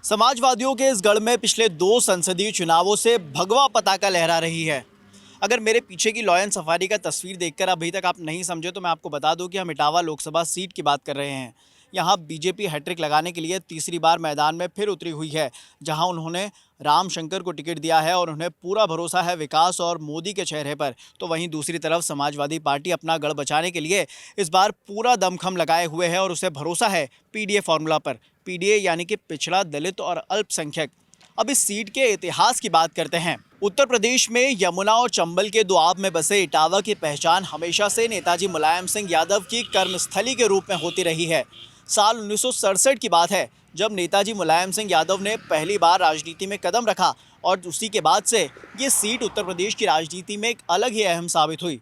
समाजवादियों के इस गढ़ में पिछले 2 संसदीय चुनावों से भगवा पताका लहरा रही है। अगर मेरे पीछे की लॉयन सफारी का तस्वीर देखकर अभी तक आप नहीं समझे तो मैं आपको बता दूं कि हम इटावा लोकसभा सीट की बात कर रहे हैं। यहां बीजेपी हैट्रिक लगाने के लिए तीसरी बार मैदान में फिर उतरी हुई है, जहां उन्होंने राम शंकर को टिकट दिया है और उन्हें पूरा भरोसा है विकास और मोदी के चेहरे पर। तो वहीं दूसरी तरफ समाजवादी पार्टी अपना गढ़ बचाने के लिए इस बार पूरा दमखम लगाए हुए है और उसे भरोसा है पीडीए फॉर्मूला पर। पीडीए यानी कि पिछड़ा, दलित और अल्पसंख्यक। अब इस सीट के इतिहास की बात करते हैं। उत्तर प्रदेश में यमुना और चंबल के दोआब में बसे इटावा की पहचान हमेशा से नेताजी मुलायम सिंह यादव की कर्मस्थली के रूप में होती रही है। साल 1967 की बात है जब नेताजी मुलायम सिंह यादव ने पहली बार राजनीति में कदम रखा और उसी के बाद से ये सीट उत्तर प्रदेश की राजनीति में एक अलग ही अहम साबित हुई।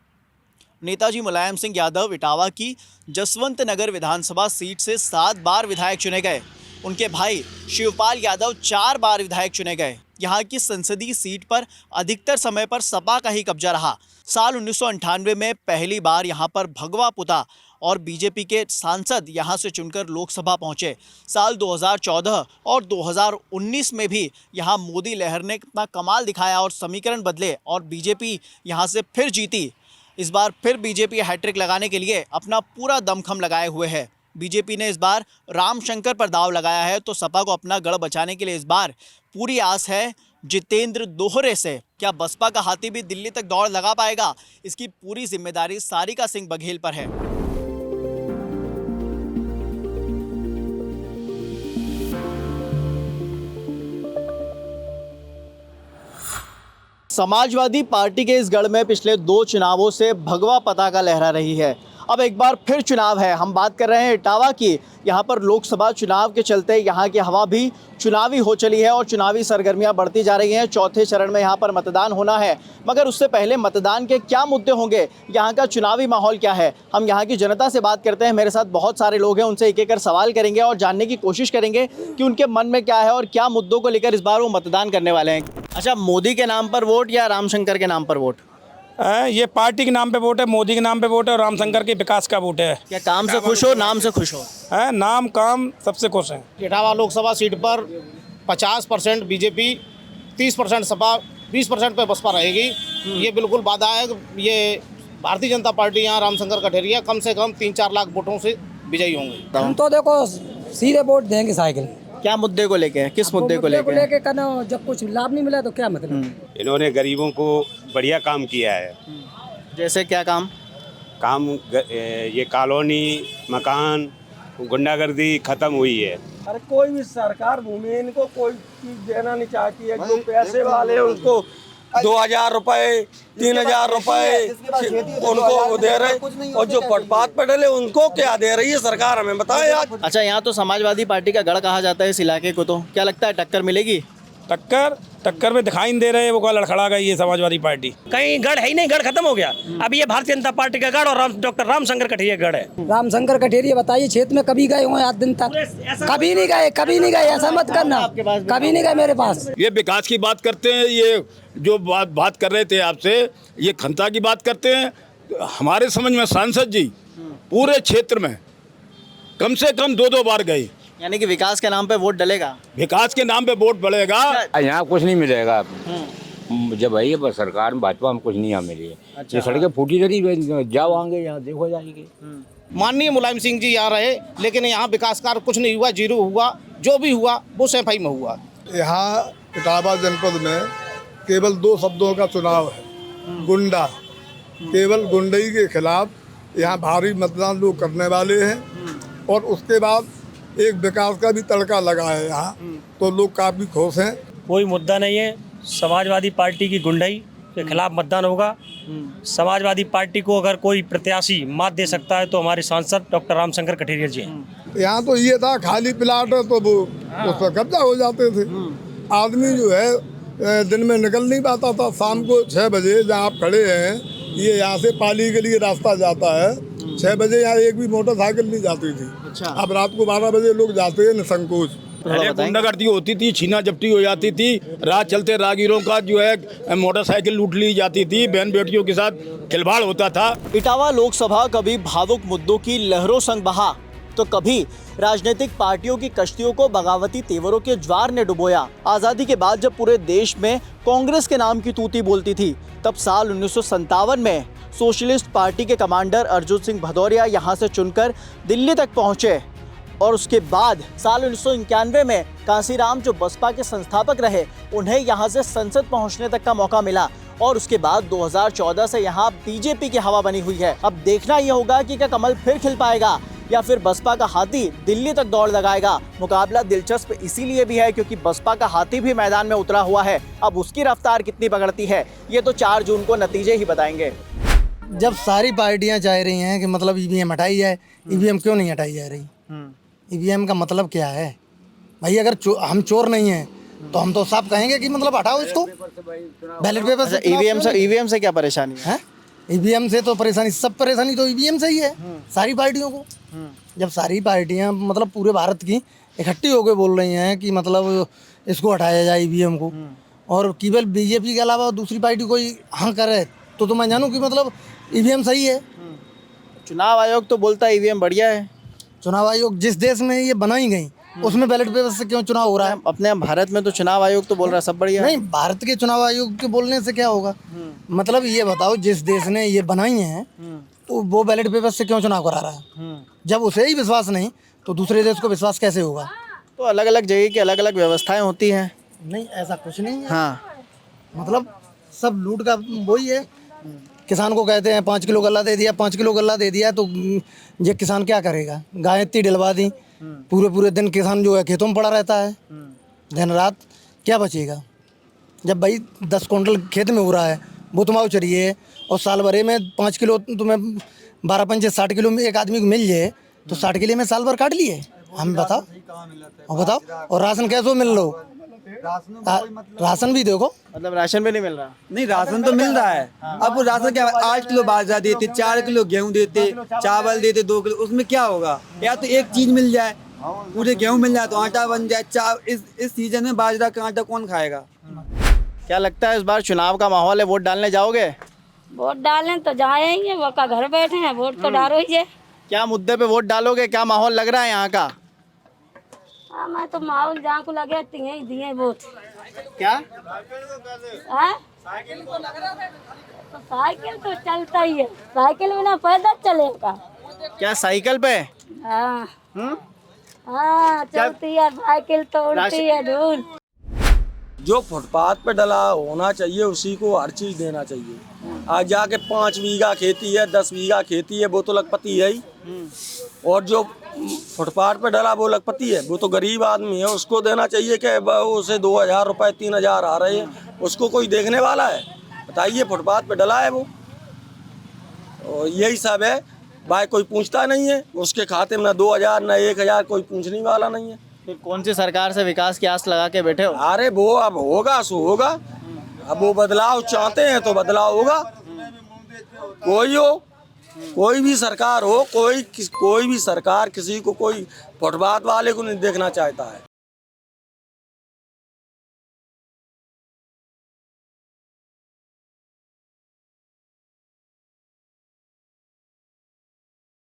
नेताजी मुलायम सिंह यादव इटावा की जसवंत नगर विधानसभा सीट से 7 बार विधायक चुने गए। उनके भाई शिवपाल यादव 4 बार विधायक चुने गए। यहाँ की संसदीय सीट पर अधिकतर समय पर सपा का ही कब्जा रहा। साल 1998 में पहली बार यहाँ पर भगवा पुता और बीजेपी के सांसद यहाँ से चुनकर लोकसभा पहुँचे। साल 2014 और 2019 में भी यहाँ मोदी लहर ने अपना कमाल दिखाया और समीकरण बदले और बीजेपी यहाँ से फिर जीती। इस बार फिर बीजेपी हैट्रिक लगाने के लिए अपना पूरा दमखम लगाए हुए है। बीजेपी ने इस बार राम शंकर पर दाव लगाया है, तो सपा को अपना गढ़ बचाने के लिए इस बार पूरी आस है जितेंद्र दोहरे से। क्या बसपा का हाथी भी दिल्ली तक दौड़ लगा पाएगा? इसकी पूरी जिम्मेदारी सारिका सिंह बघेल पर है। समाजवादी पार्टी के इस गढ़ में पिछले 2 चुनावों से भगवा पताका लहरा रही है। अब एक बार फिर चुनाव है। हम बात कर रहे हैं इटावा की। यहाँ पर लोकसभा चुनाव के चलते यहाँ की हवा भी चुनावी हो चली है और चुनावी सरगर्मियाँ बढ़ती जा रही हैं। चौथे चरण में यहाँ पर मतदान होना है, मगर उससे पहले मतदान के क्या मुद्दे होंगे, यहाँ का चुनावी माहौल क्या है, हम यहाँ की जनता से बात करते हैं। मेरे साथ बहुत सारे लोग हैं, उनसे एक एक कर सवाल करेंगे और जानने की कोशिश करेंगे कि उनके मन में क्या है और क्या मुद्दों को लेकर इस बार वो मतदान करने वाले हैं। अच्छा, मोदी के नाम पर वोट या रामशंकर के नाम पर वोट? ये पार्टी के नाम पे वोट है, मोदी के नाम पे वोट है और रामशंकर के विकास का वोट है। क्या काम से खुश हो, नाम से खुश हो? नाम काम सबसे खुश हैं। इटावा लोकसभा सीट पर 50% बीजेपी, 30% सपा, 20% पे बसपा रहेगी। ये बिल्कुल वादा है। ये भारतीय जनता पार्टी यहाँ रामशंकर कठेरिया कम से कम 3-4 लाख वोटों से विजयी होंगे। हम तो देखो सीधे वोट देंगे साइकिल। क्या मुद्दे को लेके? किस मुद्दे को लेके करना? जब कुछ लाभ नहीं मिला तो क्या मतलब? इन्होंने गरीबों को बढ़िया काम किया है। जैसे क्या काम? ये कॉलोनी, मकान, गुंडागर्दी खत्म हुई है। अरे कोई भी सरकार भूमिहीन को कोई चीज देना नहीं चाहती है। जो पैसे वाले हैं उनको 2000 रुपए, 3000 रुपए उनको वो दे रहे, और जो फुटपाथ पर डले उनको क्या दे रही है सरकार, हमें बताएं आज। अच्छा, यहाँ तो समाजवादी पार्टी का गढ़ कहा जाता है इस इलाके को, तो क्या लगता है टक्कर मिलेगी? टक्कर में दिखाई नहीं दे रहे, वो क्या लड़खड़ा गई है समाजवादी पार्टी। कहीं गढ़ है ही नहीं, गढ़ खत्म हो गया। अब ये भारतीय जनता पार्टी का गढ़ और डॉक्टर रामशंकर कठेरिया गढ़ है। रामशंकर कठेरिया बताइए क्षेत्र में कभी गए हुए आज दिन तक? कभी नहीं गए, कभी नहीं गए। ऐसा मत करना, कभी नहीं गए मेरे पास। ये विकास की बात करते हैं, ये जो बात कर रहे थे आपसे, ये खंता की बात करते हैं। हमारे समझ में सांसद जी पूरे क्षेत्र में कम से कम 2-2 बार गए। यानी कि विकास के नाम पे वोट डलेगा? विकास के नाम पे वोट बढ़ेगा। यहाँ कुछ नहीं मिलेगा। जब आई है सरकार में भाजपा में कुछ नहीं यहाँ मिली है। अच्छा। ये सड़कें फूटी रही, जाओ आगे यहाँ देखो जाएगी। माननीय मुलायम सिंह जी यहाँ रहे, लेकिन यहाँ विकास कार्य कुछ नहीं हुआ, जीरो हुआ। जो भी हुआ वो सफाई में हुआ। यहाँ इटावा जनपद में केवल 2 शब्दों का चुनाव है, गुंडा। केवल गुंडई के खिलाफ यहाँ भारी मतदान लोग करने वाले हैं और उसके बाद एक विकास का भी तड़का लगा है यहाँ, तो लोग काफ़ी खुश हैं। कोई मुद्दा नहीं है। समाजवादी पार्टी की गुंडाई के खिलाफ मतदान होगा। समाजवादी पार्टी को अगर कोई प्रत्याशी मात दे सकता है तो हमारे सांसद डॉक्टर रामशंकर कठेरिया जी हैं। यहाँ तो ये था खाली प्लाट है तो वो उस पर कब्जा हो जाते थे। आदमी जो है दिन में निकल नहीं पाता था। शाम को 6 बजे जहाँ आप खड़े हैं, ये यहाँ से पाली के लिए रास्ता जाता है, 6 बजे यहाँ एक भी मोटरसाइकिल नहीं जाती थी। अच्छा। अब रात को 12 बजे लोग जाते हैं निसंकोच। पहले गुंडागर्दी होती थी, छीना जब्ती हो जाती थी, रात चलते राहगीरों का जो है मोटरसाइकिल लूट ली जाती थी, बहन बेटियों के साथ खिलवाड़ होता था। इटावा लोकसभा कभी भावुक मुद्दों की लहरों संग बहा, तो कभी राजनीतिक पार्टियों की कश्तियों को बगावती तेवरों के ज्वार ने डुबोया। आज़ादी के बाद जब पूरे देश में कांग्रेस के नाम की तूती बोलती थी, तब साल 1957 में सोशलिस्ट पार्टी के कमांडर अर्जुन सिंह भदौरिया यहाँ से चुनकर दिल्ली तक पहुँचे और उसके बाद साल 1991 में कांसीराम, जो बसपा के संस्थापक रहे, उन्हें यहाँ से संसद पहुँचने तक का मौका मिला और उसके बाद 2014 से यहाँ बीजेपी की हवा बनी हुई है। अब देखना यह होगा कि क्या कमल फिर खिल पाएगा या फिर बसपा का हाथी दिल्ली तक दौड़ लगाएगा। मुकाबला दिलचस्प इसीलिए भी है क्योंकि बसपा का हाथी भी मैदान में उतरा हुआ है। अब उसकी रफ्तार कितनी पकड़ती है, ये तो 4 जून को नतीजे ही बताएंगे। जब सारी पार्टियां चाह रही हैं कि मतलब ईवीएम हटाई जाए, ईवीएम क्यों नहीं हटाई जा रही? ईवीएम का मतलब क्या है भाई? अगर हम चोर नहीं हैं तो हम तो साफ कहेंगे कि मतलब हटाओ इसको बैलेट पेपर से। ईवीएम से क्या परेशानी है? ईवीएम से तो परेशानी, सब परेशानी तो ईवीएम से ही है सारी पार्टियों को। जब सारी पार्टियां मतलब पूरे भारत की इकट्ठी होकर बोल रही हैं कि मतलब इसको हटाया जाए ईवीएम को, और केवल बीजेपी के अलावा दूसरी पार्टी कोई हाँ करे तो मैं जानूँ कि मतलब ईवीएम सही है। चुनाव आयोग तो बोलता है ईवीएम बढ़िया है। चुनाव आयोग जिस देश में ये बनाई गई उसमें बैलेट पेपर से क्यों चुनाव हो रहा है? अपने भारत में तो चुनाव आयोग तो बोल रहा है सब बढ़िया। नहीं, भारत के चुनाव आयोग के बोलने से क्या होगा? मतलब ये बताओ, जिस देश ने ये बनाई है तो वो बैलेट पेपर से क्यों चुनाव करा रहा है? जब उसे ही विश्वास नहीं तो दूसरे देश को विश्वास कैसे होगा? तो अलग अलग जगह की अलग अलग व्यवस्थाएं होती हैं। नहीं, ऐसा कुछ नहीं है। हाँ, मतलब सब लूट का वही है। किसान को कहते हैं 5 किलो गल्ला दे दिया, 5 किलो गल्ला दे दिया, तो ये किसान क्या करेगा? गाय इतनी डलवा दी, पूरे दिन किसान जो है खेतों में पड़ा रहता है दिन रात, क्या बचेगा? जब भाई 10 क्विंटल खेत में हो रहा है, वो तुम्हारा चरिए, और साल भरे में 5 किलो तुम्हें 12 पंचे 60 किलो में एक आदमी को मिल जाए तो 60 किलो में साल भर काट लिए। हम बताओ और राशन कैसे मिल लो? राशन भी देखो, मतलब राशन भी नहीं मिल रहा। नहीं, राशन तो मिल रहा है। अब वो राशन क्या, 8 किलो बाजरा देते, 4 किलो गेहूं देते, चावल देते 2 किलो, उसमें क्या होगा? या तो एक चीज मिल जाए, मुझे गेहूं मिल जाए तो आटा बन जाए। इस सीजन में बाजरा का आटा कौन खाएगा? क्या लगता है इस बार चुनाव का माहौल है, वोट डालने जाओगे? वोट डालें तो जाएंगे, वो का घर बैठे हैं, वोट तो डालो ही है। क्या मुद्दे पे वोट डालोगे? क्या माहौल लग रहा है यहाँ का? मैं तो माहौल जहाँ को लगे ही दिए वोट। क्या तो साइकिल तो चलता ही है, साइकिल बिना पैदल चलेगा क्या? साइकिल पे? हाँ चलती है साइकिल तो उड़ती है धूल। जो फुटपाथ पे डला होना चाहिए उसी को हर चीज़ देना चाहिए। आज जाके 5 बीघा खेती है, 10 बीघा खेती है, वो तो लखपति है ही, और जो फुटपाथ पे डला वो लखपति है, वो तो गरीब आदमी है, उसको देना चाहिए कि उसे 2000 रुपये 3000 आ रहे हैं, उसको कोई देखने वाला है? बताइए, फुटपाथ पे डला है वो, और यही सब है भाई। कोई पूछता नहीं है उसके खाते में, ना 2000 ना 1000, कोई पूछने वाला नहीं है। फिर कौन सी सरकार से विकास की आस लगा के बैठे हो? अरे वो अब होगा सो होगा, अब वो बदलाव चाहते हैं तो बदलाव होगा। कोई भी सरकार हो, कोई भी सरकार किसी को, कोई फुटपाथ वाले को नहीं देखना चाहता है।